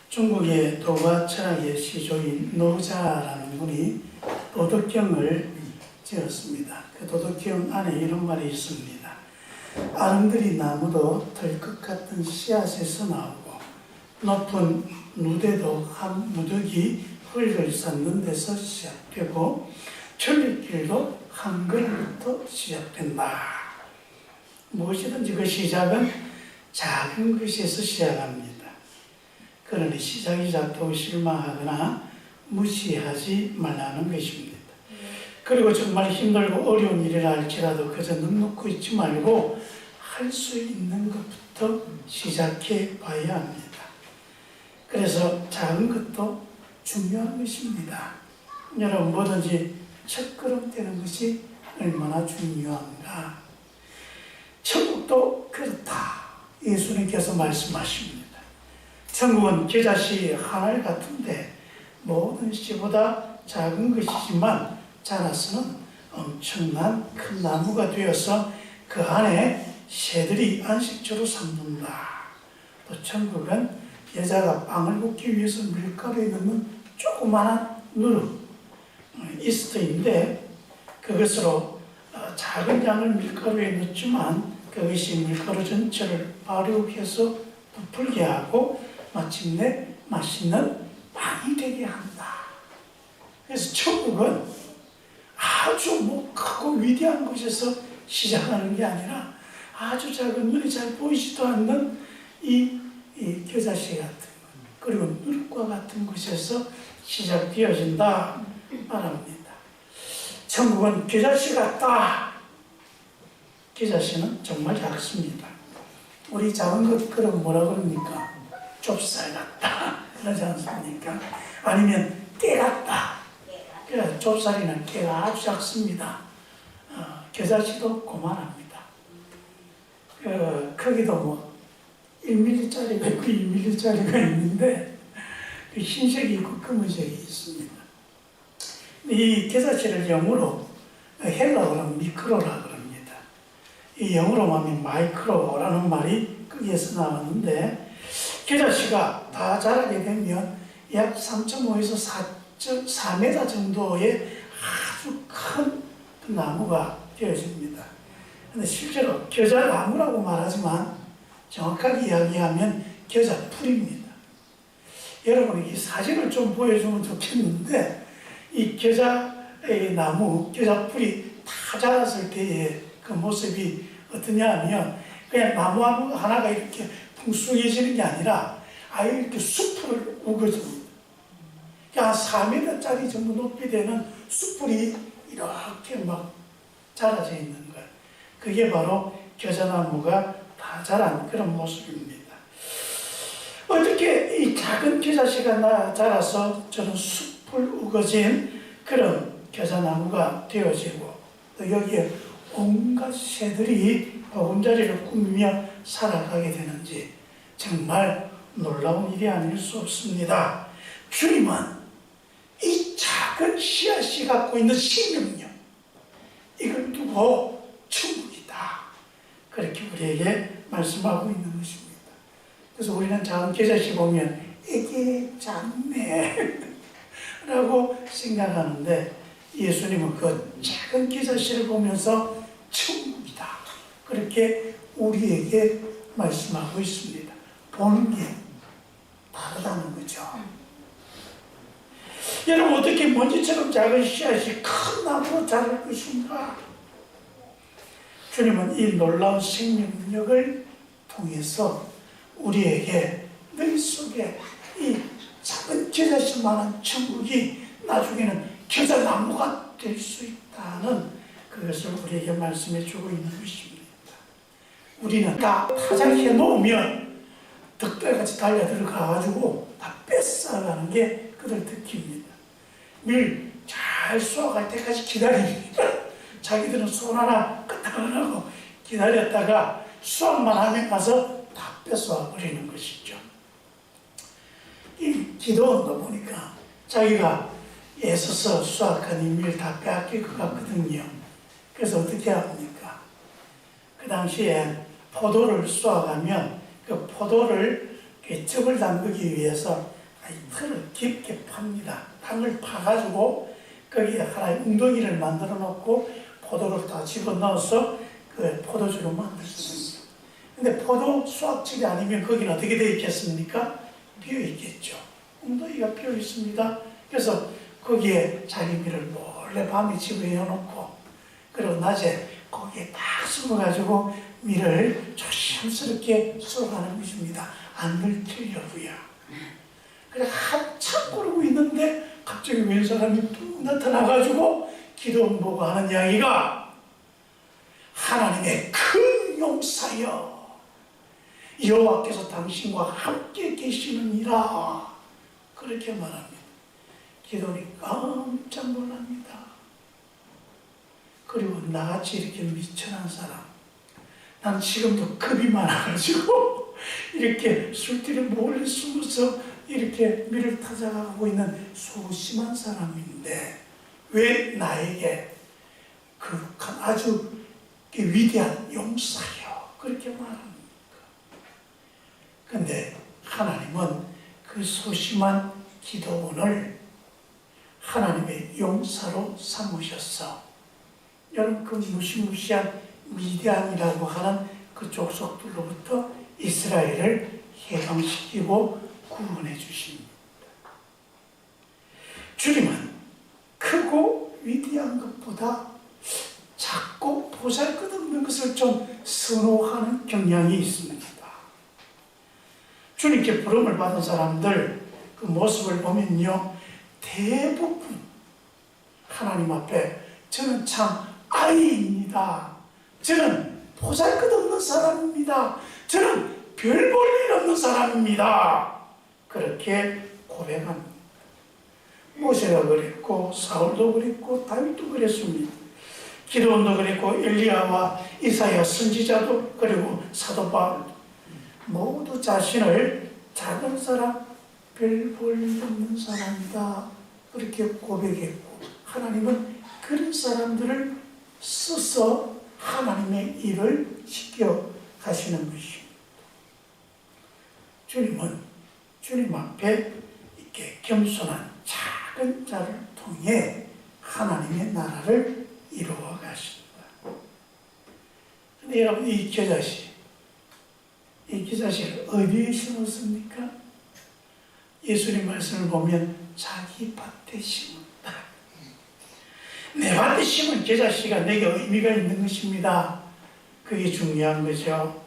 중국의 도가 철학의 시조인 노자라는 분이 도덕경을 지었습니다. 그 도덕경 안에 이런 말이 있습니다. 아름드리 나무도 들것 같은 씨앗에서 나오고 높은 누대도 한 무더기 흙을 쌓는 데서 시작되고 천리길도 한 걸음부터 시작된다. 무엇이든지 그 시작은 작은 것에서 시작합니다. 그러니 시작이 작다고 실망하거나 무시하지 말라는 것입니다. 그리고 정말 힘들고 어려운 일이라 할지라도 그저 넉넉고 있지 말고 할 수 있는 것부터 시작해 봐야 합니다. 그래서 작은 것도 중요한 것입니다. 여러분, 뭐든지 첫걸음 떼는 것이 얼마나 중요한가. 천국도 그렇다. 예수님께서 말씀하십니다. 천국은 겨자씨 하늘 같은데 모든 씨보다 작은 것이지만 자라서는 엄청난 큰 나무가 되어서 그 안에 새들이 안식처로 삼는다. 또 천국은 여자가 빵을 굽기 위해서 밀가루에 넣는 조그마한 누룩, 이스트인데 그것으로 작은 양을 밀가루에 넣지만 그것이 밀가루 전체를 발효해서 부풀게 하고 마침내 맛있는 빵이 되게 한다. 그래서 천국은 아주 크고 위대한 곳에서 시작하는 게 아니라 아주 작은 눈이 잘 보이지도 않는 이 겨자씨 같은 것, 그리고 누룩과 같은 곳에서 시작되어진다 말합니다. 천국은 겨자씨 같다. 겨자씨는 정말 작습니다. 우리 작은 것 그럼 뭐라 그럽니까? 좁쌀 같다 그러지 않습니까? 아니면 깨 같다. 좁쌀이나 깨가 아주 작습니다. 겨자씨도 고만합니다. 크기도 1mm짜리가 있고 2mm짜리가 있는데 흰색이 있고 검은색이 있습니다. 이 겨자씨를 영어로 헬라어로 미크로라 그럽니다. 이 영어로 하면 마이크로라는 말이 거기에서 나왔는데 겨자씨가 다 자라게 되면 약 3.5에서 4m 정도의 아주 큰 나무가 되어집니다. 근데 실제로 겨자나무라고 말하지만 정확하게 이야기하면 겨자풀입니다. 여러분이 이 사진을 좀 보여주면 좋겠는데 이 겨자의 나무, 겨자풀이 다 자랐을 때의 그 모습이 어떠냐 하면 그냥 나무 하나가 이렇게 풍성해지는 게 아니라 아예 이렇게 숲을 우거집니다. 한 4m짜리 정도 높이 되는 숲풀이 이렇게 막 자라져 있는 거예요. 그게 바로 겨자나무가 다 자란 그런 모습입니다. 어떻게 이 작은 겨자씨가 자라서 저런 숲을 우거진 그런 겨자나무가 되어지고 또 여기에 온갖 새들이 보금자리를 꾸미며 살아가게 되는지 정말 놀라운 일이 아닐 수 없습니다. 주님은 이 작은 씨앗이 갖고 있는 생명력, 이걸 두고 천국이다. 그렇게 우리에게 말씀하고 있는 것입니다. 그래서 우리는 작은 겨자씨 보면 이게 작네 라고 생각하는데 예수님은 그 작은 겨자씨를 보면서 천국이다. 그렇게 우리에게 말씀하고 있습니다. 보는 게 다르다는 거죠. 여러분, 어떻게 먼지처럼 작은 씨앗이 큰 나무로 자랄 것인가? 주님은 이 놀라운 생명력을 통해서 우리에게 너희 속에 이 작은 겨자씨만한 천국이 나중에는 겨자나무가 될 수 있다는 그것을 우리에게 말씀해 주고 있는 것입니다. 우리는 다 타작해 놓으면 득달같이 달려들어가가지고 다 뺏어가는 게 그들 특기입니다. 밀 잘 쏘아갈 때까지 기다립니다. 자기들은 손 하나 끄떡 안 하고 기다렸다가 수확만 하면 가서 다 뺏어와 버리는 것이죠. 이 기도원도 보니까 자기가 애써서 수확한 이 밀 다 빼앗길 것 같거든요. 그래서 어떻게 합니까? 그 당시에 포도를 쏘아가면 그 포도를 즙을 담그기 위해서 틀을 깊게 팝니다. 땅을 파가지고 거기에 하나의 웅덩이를 만들어 놓고 포도를 다 집어넣어서 그 포도주로 만들 수 있습니다. 근데 포도 수확철이 아니면 거기는 어떻게 되어 있겠습니까? 비어 있겠죠. 웅덩이가 비어 있습니다. 그래서 거기에 자기 밀을 몰래 밤에 집어넣어 놓고 그리고 낮에 거기에 딱 숨어가지고 밀을 조심스럽게 쏘가는 것입니다. 안 들키려고요. 그래 한참 고르고 있는데 갑자기 웬 사람이 뚝 나타나가지고 기도원 보고 하는 이야기가 하나님의 큰 용사여 여호와께서 당신과 함께 계시느니라 그렇게 말합니다. 기도원이 깜짝 놀랍니다. 그리고 나같이 이렇게 미천한 사람, 난 지금도 겁이 많아가지고 이렇게 술집에 몰래 숨어서 이렇게 밀을 찾아가고 있는 소심한 사람인데 왜 나에게 거룩한 아주 위대한 용사여 그렇게 말합니까? 근데 하나님은 그 소심한 기도원을 하나님의 용사로 삼으셨어. 여러분 그 무시무시한 미디안이라고 하는 그 족속들로부터 이스라엘을 해방시키고 구원해 주십니다. 주님은 크고 위대한 것보다 작고 보잘것없는 것을 좀 선호하는 경향이 있습니다. 주님께 부름을 받은 사람들 그 모습을 보면요, 대부분 하나님 앞에 저는 참 아이입니다. 저는 보잘것없는 사람입니다. 저는 별 볼 일 없는 사람입니다. 그렇게 고백합니다. 모세가 그랬고 사울도 그랬고 다윗도 그랬습니다. 기도원도 그랬고 엘리야와 이사야 선지자도 그리고 사도 바울도 모두 자신을 작은 사람, 별 볼 일 없는 사람이다 그렇게 고백했고 하나님은 그런 사람들을 써서 하나님의 일을 시켜 가시는 것입니다. 주님은 주님 앞에 이렇게 겸손한 작은 자를 통해 하나님의 나라를 이루어 가십니다. 근데 여러분 이 겨자씨를 어디에 심었습니까? 예수님 말씀을 보면 자기 밭에 심었다. 내 밭에 심은 겨자씨가 내게 의미가 있는 것입니다. 그게 중요한 거죠.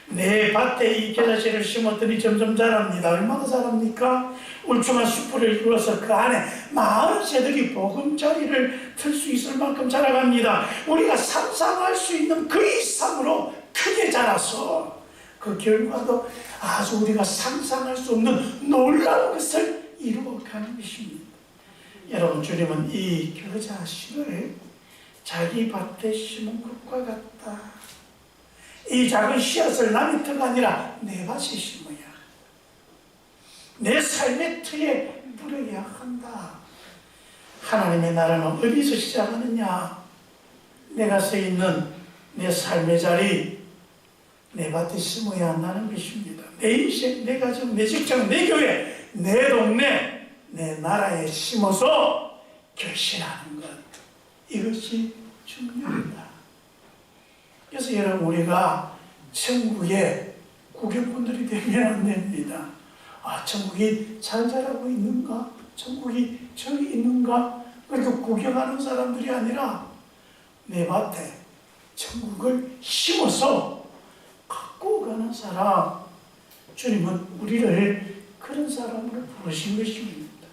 내 밭에 이 겨자씨를 심었더니 점점 자랍니다. 얼마나 자랍니까? 울창한 숲을 이루어서 그 안에 많은 새들이 보금자리를 틀 수 있을 만큼 자라갑니다. 우리가 상상할 수 있는 그 이상으로 크게 자라서 그 결과도 아주 우리가 상상할 수 없는 놀라운 것을 이루어가는 것입니다. 여러분 주님은 이 겨자씨를 자기 밭에 심은 것과 같다. 이 작은 씨앗을 남의 터가 아니라 내 밭에 심어야 내 삶의 터에 뿌려야 한다. 하나님의 나라는 어디서 시작하느냐? 내가 서 있는 내 삶의 자리 내 밭에 심어야 한다는 것입니다. 내 인생, 내 가정, 내 직장, 내 교회, 내 동네, 내 나라에 심어서 결실하는 것, 이것이 중요합니다. 그래서 여러분 우리가 천국의 구경꾼들이 되면 안 됩니다. 아, 천국이 잘 자라고 있는가? 천국이 저기 있는가? 그렇게 구경하는 사람들이 아니라 내 밭에 천국을 심어서 갖고 가는 사람, 주님은 우리를 그런 사람으로 부르신 것입니다.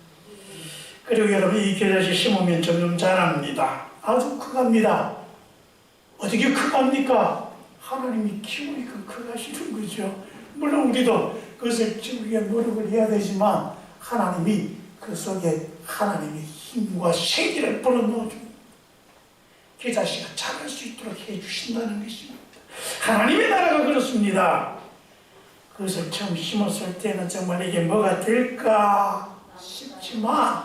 그리고 여러분 이 겨자씨 심으면 점점 자랍니다. 아주 크갑니다. 어떻게 크갑니까? 하나님이 키우니까 크가시는 거죠. 물론 우리도 그것을 키우기 위해 노력을 해야 되지만 하나님이 그 속에 하나님의 힘과 생기를 불어넣어줍니다. 겨자씨가 자랄 수 있도록 해주신다는 것입니다. 하나님의 나라가 그렇습니다. 그것을 처음 심었을 때는 정말 이게 뭐가 될까 싶지만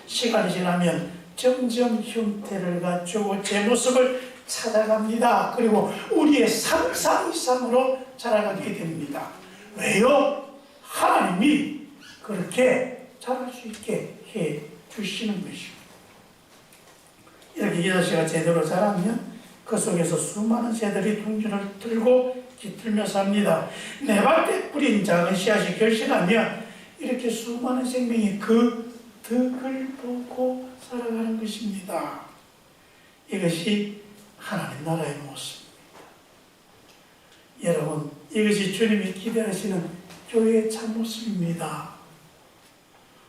시간이 지나면 점점 형태를 갖추고 제 모습을 찾아갑니다. 그리고 우리의 상상 이상으로 자라가게 됩니다. 왜요? 하나님이 그렇게 자랄 수 있게 해 주시는 것입니다. 이렇게 이 자식이 제대로 자라면 그 속에서 수많은 새들이 둥지를 들고 깃들며 삽니다. 네 밭에 뿌린 작은 씨앗이 결실하며 이렇게 수많은 생명이 그 덕을 보고 살아가는 것입니다. 이것이 하나님 나라의 모습입니다. 여러분, 이것이 주님이 기대하시는 교회의 참모습입니다.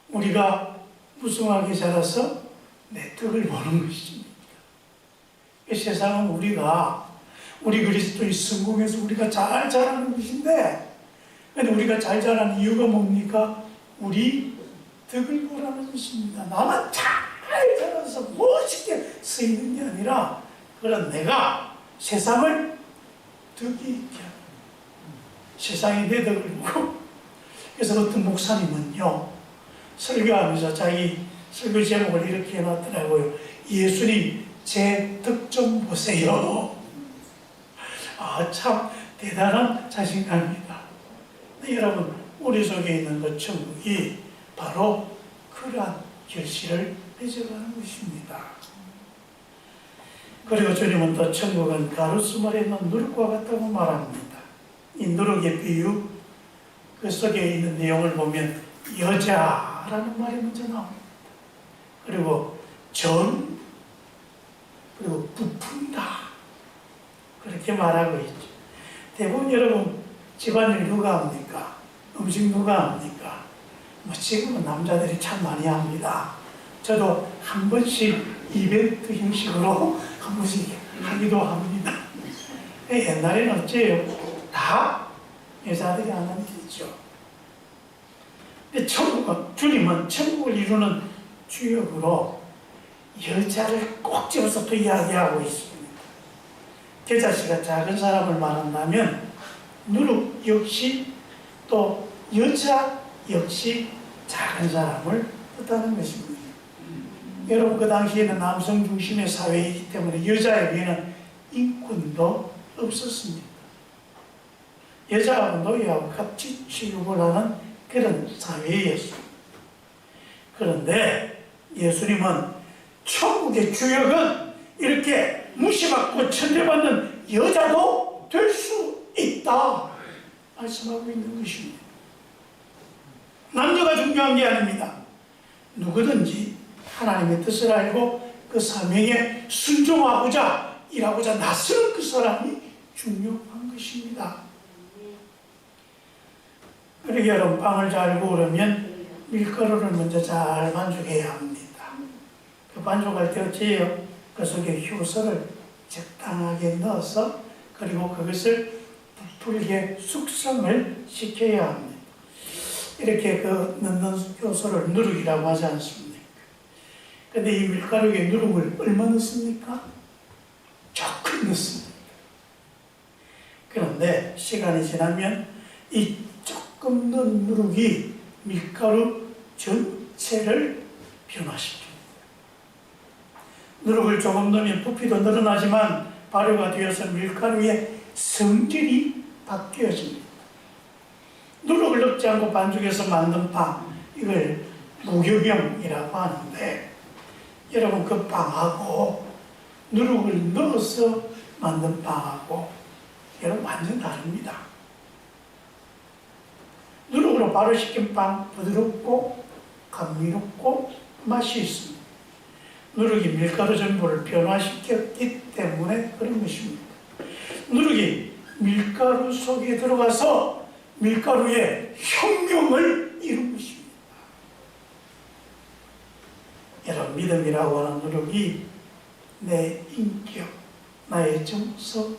우리가 무성하게 자라서 내 덕을 보는 것입니다. 이 세상은 우리 그리스도의 성공에서 우리가 잘 자라는 것인데, 근데 우리가 잘 자라는 이유가 뭡니까? 우리 덕을 보라는 것입니다. 나만 잘 자라서 멋있게 쓰이는 게 아니라, 그런 내가 세상을 덕이 있게 하는, 세상이 내 덕을 보고. 그래서 어떤 목사님은요, 설교하면서 자기 설교 제목을 이렇게 해놨더라고요. 예수님 제 덕 좀 보세요. 참 대단한 자신감입니다. 네, 여러분, 우리 속에 있는 그 천국이 바로 그러한 결실을 맺어가는 것입니다. 그리고 주님은 또 천국은 가로수말에 있는 누룩과 같다고 말합니다. 이 누룩의 비유, 그 속에 있는 내용을 보면 여자라는 말이 먼저 나옵니다. 그리고 그리고 부푼다, 그렇게 말하고 있죠. 대부분 여러분 집안일 누가 합니까? 음식 누가 합니까? 지금은 남자들이 참 많이 합니다. 저도 한 번씩 이벤트 형식으로 한 번씩 하기도 합니다. 옛날에는 어째요? 다 여자들이 하는 일이죠. 주님은 천국을 이루는 주역으로 여자를 꼭 집어서 또 이야기하고 있습니다. 겨자씨가 작은 사람을 말한다면 누룩 역시 또 여자 역시 작은 사람을 뜻하는 것입니다. 여러분, 그 당시에는 남성 중심의 사회이기 때문에 여자에게는 인권도 없었습니다. 여자하고 노예하고 같이 취급을 하는 그런 사회였습니다. 그런데 예수님은 천국의 주역은 이렇게 무시받고 천대받는 여자도 될 수 있다 말씀하고 있는 것입니다. 남녀가 중요한 게 아닙니다. 누구든지 하나님의 뜻을 알고 그 사명에 순종하고자 일하고자 나서는 그 사람이 중요한 것입니다. 그러게 여러분, 빵을 잘 구우려면 밀가루를 먼저 잘 반죽해야 합니다. 그 반죽할 때 어찌해요? 그 속에 효소를 적당하게 넣어서 그리고 그것을 부풀게 숙성을 시켜야 합니다. 이렇게 그 넣는 효소를 누룩이라고 하지 않습니까? 근데 이 밀가루에 누룩을 얼마 넣습니까? 조금 넣습니다. 그런데 시간이 지나면 이 조금 넣은 누룩이 밀가루 전체를 변화시킵니다. 누룩을 조금 넣으면 부피도 늘어나지만 발효가 되어서 밀가루의 성질이 바뀌어집니다. 누룩을 넣지 않고 반죽해서 만든 빵, 이걸 무교병이라고 하는데, 여러분, 그 빵하고 누룩을 넣어서 만든 빵하고 여러분 완전 다릅니다. 누룩으로 발효시킨 빵 부드럽고 감미롭고 맛이 있습니다. 누룩이 밀가루 전부를 변화시켰기 때문에 그런 것입니다. 누룩이 밀가루 속에 들어가서 밀가루의 혁명을 이룬 것입니다. 여러분, 믿음이라고 하는 누룩이 내 인격, 나의 정서,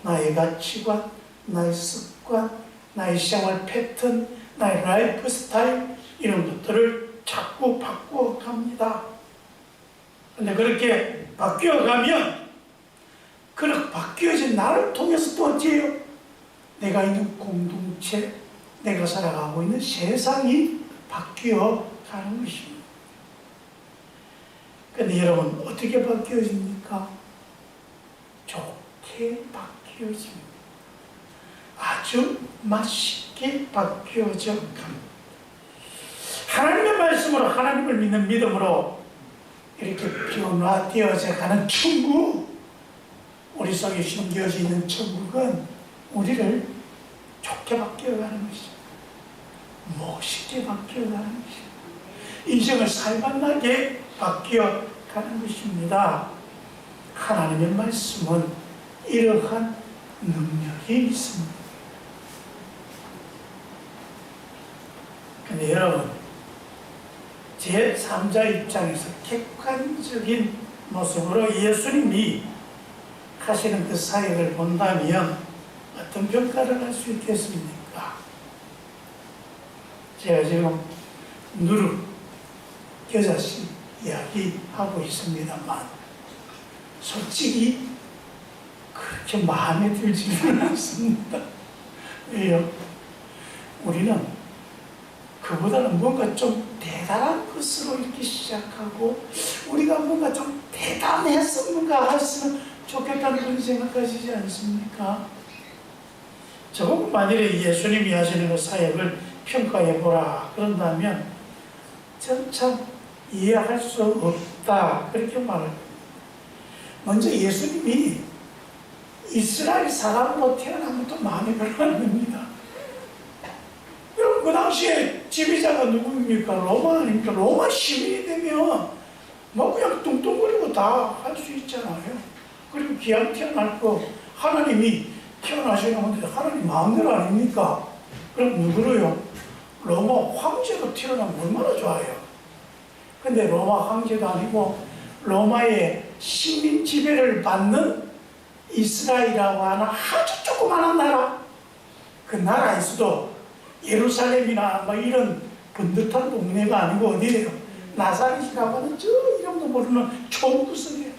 나의 가치관, 나의 습관, 나의 생활 패턴, 나의 라이프 스타일, 이런 것들을 자꾸 바꿔갑니다. 근데 그렇게 바뀌어가면 그렇게 바뀌어진 나를 통해서 또 어찌해요? 내가 있는 공동체, 내가 살아가고 있는 세상이 바뀌어가는 것입니다. 근데 여러분, 어떻게 바뀌어집니까? 좋게 바뀌어집니다. 아주 맛있게 바뀌어져 갑니다. 하나님의 말씀으로, 하나님을 믿는 믿음으로 이렇게 변화되어져 가는 천국, 우리 속에 심겨져 있는 천국은 우리를 좋게 바뀌어가는 것입니다. 멋있게 바뀌어가는 것입니다. 인생을 살만나게 바뀌어가는 것입니다. 하나님의 말씀은 이러한 능력이 있습니다. 근데 여러분, 제 3자 입장에서 객관적인 모습으로 예수님이 하시는 그 사역을 본다면 어떤 평가를 할 수 있겠습니까? 제가 지금 누룩 겨자씨 이야기하고 있습니다만 솔직히 그렇게 마음에 들지는 않습니다. 왜요? 우리는 그보다는 뭔가 좀 대단한 것으로 이렇게 시작하고 우리가 뭔가 좀 대단했으면 했으면 좋겠다는 그런 생각하시지 않습니까? 저보고 만일에 예수님이 하시는 그 사역을 평가해보라 그런다면 저는 참 이해할 수 없다 그렇게 말합니다. 먼저 예수님이 이스라엘 사람으로 태어난 것도 마음에 별로 안 듭니다. 여러분, 그 당시에 지배자가 누구입니까? 로마 아닙니까? 로마 시민이 되면 뭐 그냥 뚱뚱거리고 다 할 수 있잖아요. 그리고 귀한 태어날 거 하나님이 태어나시는 건데 하나님 마음대로 아닙니까? 그럼 누구로요? 로마 황제로 태어나면 얼마나 좋아요. 근데 로마 황제도 아니고 로마의 식민 지배를 받는 이스라엘이라고 하는 아주 조그마한 나라, 그 나라에서도 예루살렘이나 뭐 이런 번듯한 동네가 아니고 어디예요? 나사렛이라고 하는 저 이름도 모르는 총구석이에요.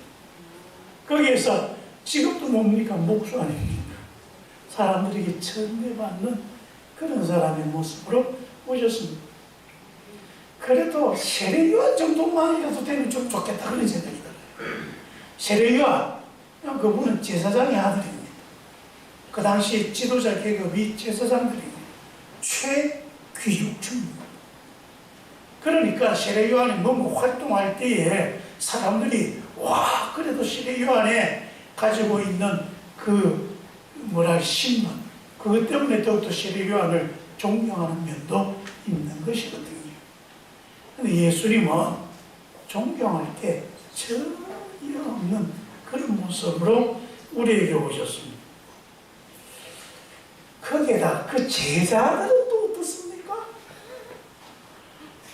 거기에서 직업도 뭡니까? 목수 아닙니까? 사람들에게 천대받는 그런 사람의 모습으로 오셨습니다. 그래도 세례요한 정도만이라도 되면 좀 좋겠다 그런 생각이 들어요. 세례요한, 그분은 제사장의 아들입니다. 그 당시 지도자 계급이 제사장들입니다. 최귀족층입니다. 그러니까 세례요한이 뭔가 활동할 때에 사람들이 와 그래도 세례요한에 가지고 있는 그 신분, 그것 때문에 더욱더 세례요한을 존경하는 면도 있는 것이거든요. 근데 예수님은 존경할 게 전혀 없는 그런 모습으로 우리에게 오셨습니다. 거기에다 그 제자들은 또 어떻습니까?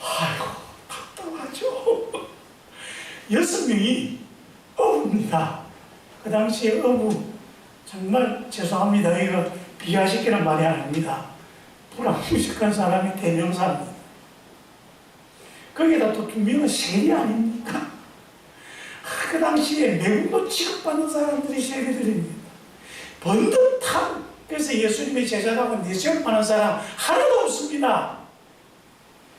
아이고 답답하죠. 6명이 어부입니다. 그 당시에 어부, 정말 죄송합니다. 이거 비하시키는 말이 아닙니다. 불합리한 사람이 대명사입니다. 거기에다 또 2명은 세리 아닙니까? 그 당시에 매국노 취급받는 사람들이 세리들입니다. 번듯한, 그래서 예수님의 제자라고 내세울 만한 사람 하나도 없습니다.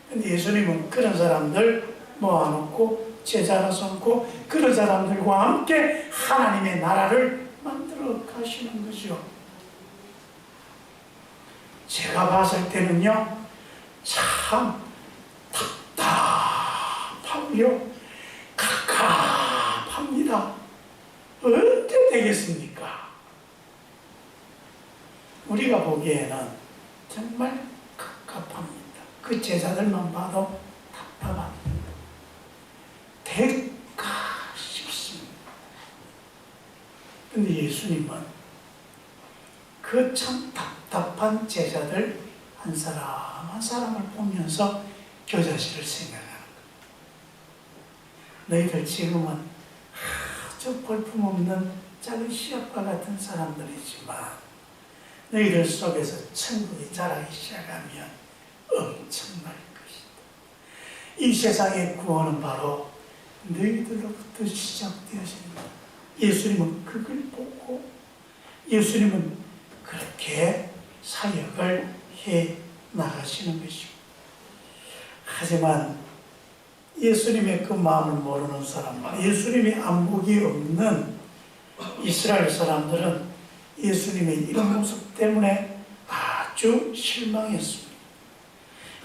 근데 예수님은 그런 사람들 모아놓고 제자로 삼고 그런 사람들과 함께 하나님의 나라를 만들어 가시는 거죠. 제가 봤을 때는요, 참 답답하고요, 갑갑합니다. 언제 되겠습니까? 우리가 보기에는 정말 갑갑합니다. 그 제자들만 봐도 답답합니다. 될까 싶습니다. 근데 예수님은 그 참 답답한 제자들 한 사람 한 사람을 보면서 겨자씨를 생각하는 거예요. 너희들 지금은 아주 볼품없는 작은 시합과 같은 사람들이지만 너희들 속에서 천국이 자라기 시작하면 엄청날 것이다. 이 세상의 구원은 바로 너희들로부터 시작되어집니다. 예수님은 그걸 보고 예수님은 그렇게 사역을 해 나가시는 것이고, 하지만 예수님의 그 마음을 모르는 사람과 예수님의 안목이 없는 이스라엘 사람들은 예수님의 이런 모습 때문에 아주 실망했습니다.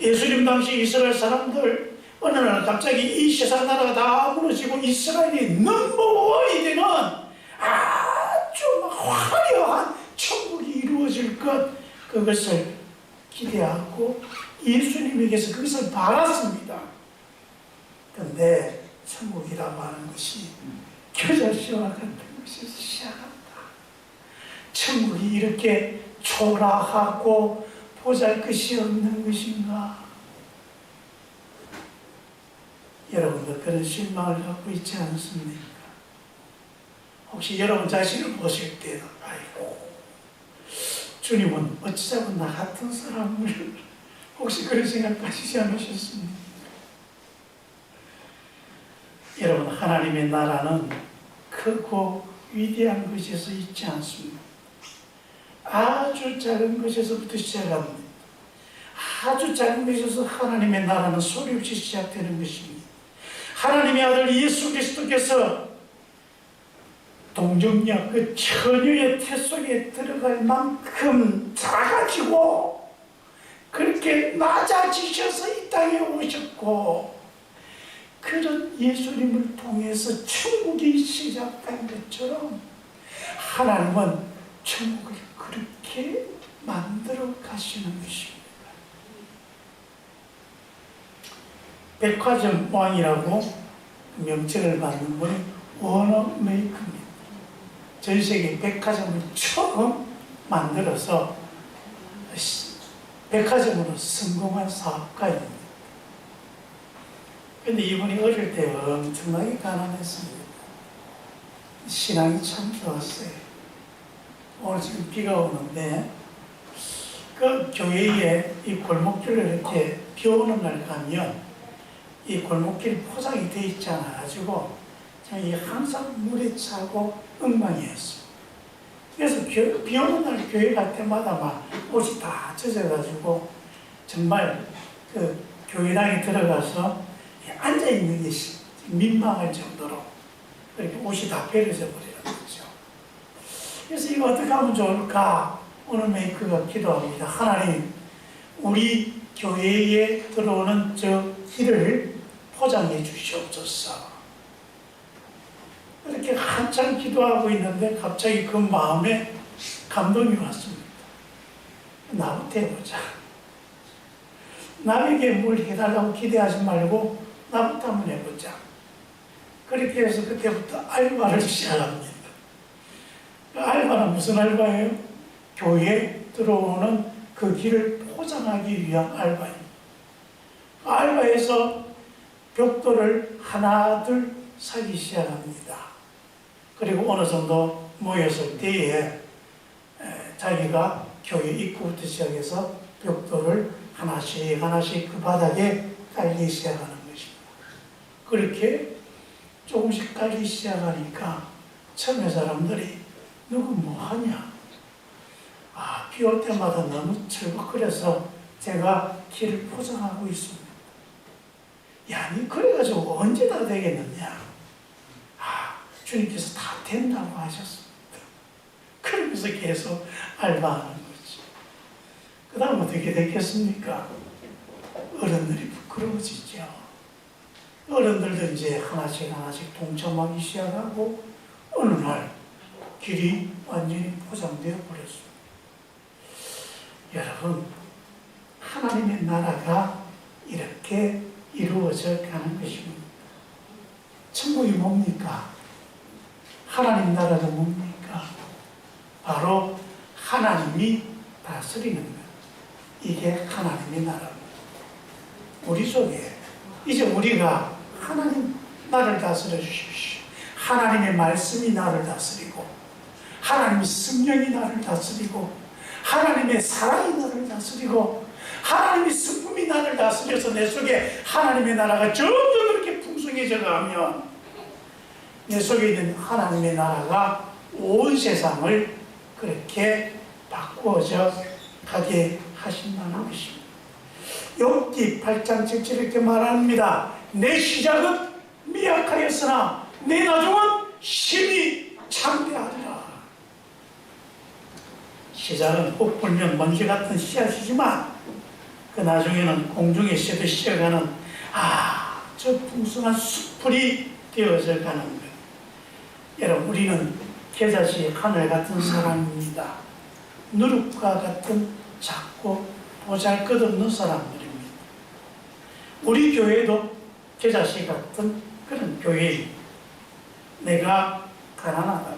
예수님 당시 이스라엘 사람들 어느 날 갑자기 이 세상 나라가 다 무너지고 이스라엘이 넘버원이 되는 아주 화려한 천국이 이루어질 것, 그것을 기대하고 예수님에게서 그것을 바랐습니다. 그런데 천국이라고 하는 것이 겨자씨와 같은 것에서 시작한다. 천국이 이렇게 초라하고 보잘것이 없는 것인가? 여러분도 그런 실망을 갖고 있지 않습니까? 혹시 여러분 자신을 보실 때 아이고, 주님은 어찌자고 나 같은 사람을 혹시 그런 생각하시지 않으셨습니까? 여러분, 하나님의 나라는 크고 위대한 것에서 있지 않습니다. 아주 작은 것에서부터 시작합니다. 아주 작은 것에서 하나님의 나라는 소리 없이 시작되는 것입니다. 하나님의 아들 예수 그리스도께서 동정녀 그 처녀의 태 속에 들어갈 만큼 작아지고 그렇게 낮아지셔서 이 땅에 오셨고, 그런 예수님을 통해서 천국이 시작된 것처럼 하나님은 천국을 그렇게 만들어 가시는 것입니다. 백화점 왕이라고 명칭을 받는 분이 워너 메이커입니다. 전 세계 백화점을 처음 만들어서 백화점으로 성공한 사업가입니다. 그런데 이분이 어릴 때 엄청나게 가난했습니다. 신앙이 참 좋았어요. 오늘 지금 비가 오는데 그 교회에 이 골목길을 이렇게 비 오는 날 가면 이 골목길이 포장이 돼 있지 않아가지고 항상 물에 차고 엉망이었어요. 그래서 비 오는 날 교회 갈 때마다 막 옷이 다 젖어가지고 정말 그 교회당에 들어가서 앉아있는 게 민망할 정도로 그렇게 옷이 다 베려져 버리는 거죠. 그래서 이거 어떻게 하면 좋을까? 오늘 메이커가 기도합니다. 하나님, 우리 교회에 들어오는 저 길을 포장해 주시옵소서. 이렇게 한참 기도하고 있는데 갑자기 그 마음에 감동이 왔습니다. 나부터 해보자. 남에게 뭘 해달라고 기대하지 말고 나부터 한번 해보자. 그렇게 해서 그때부터 알바를 시작합니다. 알바는 무슨 알바예요? 교회에 들어오는 그 길을 포장하기 위한 알바입니다. 알바에서 벽돌을 하나 둘 사기 시작합니다. 그리고 어느 정도 모였을 때에 자기가 교회 입구부터 시작해서 벽돌을 하나씩 하나씩 그 바닥에 깔기 시작하는 것입니다. 그렇게 조금씩 깔기 시작하니까 처음에 사람들이 누구 뭐 하냐? 비 올 때마다 너무 철벅거려서 제가 길을 포장하고 있습니다. 야, 니 그래가지고 언제 다 되겠느냐? 주님께서 다 된다고 하셨습니다. 그러면서 계속 알바하는 거지. 그 다음 어떻게 됐겠습니까? 어른들이 부끄러워지죠. 어른들도 이제 하나씩 하나씩 동참하기 시작하고 어느 날 길이 완전히 포장되어 버렸습니다. 여러분, 하나님의 나라가 이렇게 이루어져 가는 것입니다. 천국이 뭡니까? 하나님 나라가 뭡니까? 바로 하나님이 다스리는 것. 이게 하나님의 나라입니다. 우리 속에 이제 우리가 하나님 나를 다스려 주십시오. 하나님의 말씀이 나를 다스리고 하나님의 성령이 나를 다스리고 하나님의 사랑이 나를 다스리고 하나님의 성품이 나를 다스려서 내 속에 하나님의 나라가 점점 그렇게 풍성해져 가면 내 속에 있는 하나님의 나라가 온 세상을 그렇게 바꾸어져 가게 하신다는 것입니다. 욥기 8장 7절 이렇게 말합니다. 내 시작은 미약하였으나 내 나중은 심히 창대하리라. 시작은 흙 불면 먼지 같은 씨앗이지만 그 나중에는 공중에 씻어가는 저 풍성한 숲풀이 되어져 가는 것. 여러분, 우리는 겨자씨 하늘 같은 사람입니다. 누룩과 같은 작고 보잘것없는 사람들입니다. 우리 교회도 겨자씨 같은 그런 교회입니다. 내가 가난하다,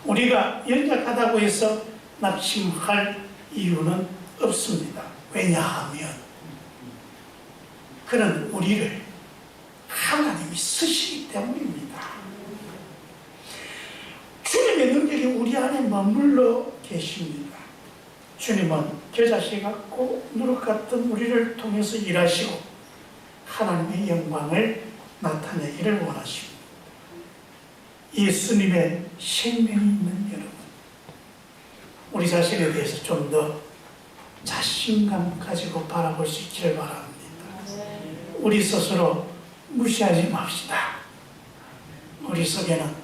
우리가 연약하다고 해서 낙심할 이유는 없습니다. 왜냐하면 그런 우리를 하나님이 쓰시기 때문입니다. 주님의 능력이 우리 안에 머물러 계십니다. 주님은 겨자씨 같고 누룩 같은 우리를 통해서 일하시고 하나님의 영광을 나타내기를 원하십니다. 예수님의 생명이 있는 여러분, 우리 자신에 대해서 좀 더 자신감 가지고 바라볼 수 있기를 바랍니다. 우리 스스로 무시하지 맙시다. 우리 속에는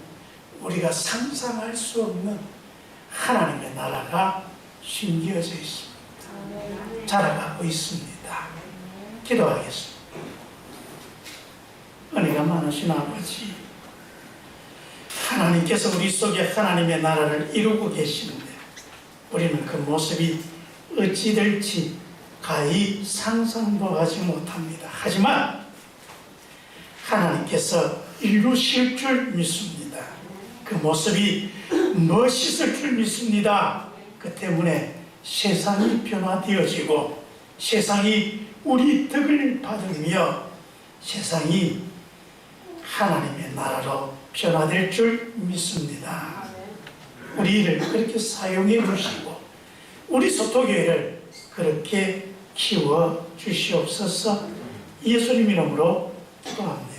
우리가 상상할 수 없는 하나님의 나라가 심겨져 있습니다. 자라가고 있습니다. 기도하겠습니다. 은혜가 많으신 아버지, 하나님께서 우리 속에 하나님의 나라를 이루고 계시는데 우리는 그 모습이 어찌 될지 가히 상상도 하지 못합니다. 하지만 하나님께서 이루실 줄 믿습니다. 그 모습이 멋있을 줄 믿습니다. 그 때문에 세상이 변화되어지고 세상이 우리 덕을 받으며 세상이 하나님의 나라로 변화될 줄 믿습니다. 우리를 그렇게 사용해 주시고 우리 소토교회를 그렇게 키워 주시옵소서. 예수님 이름으로 기도합니다.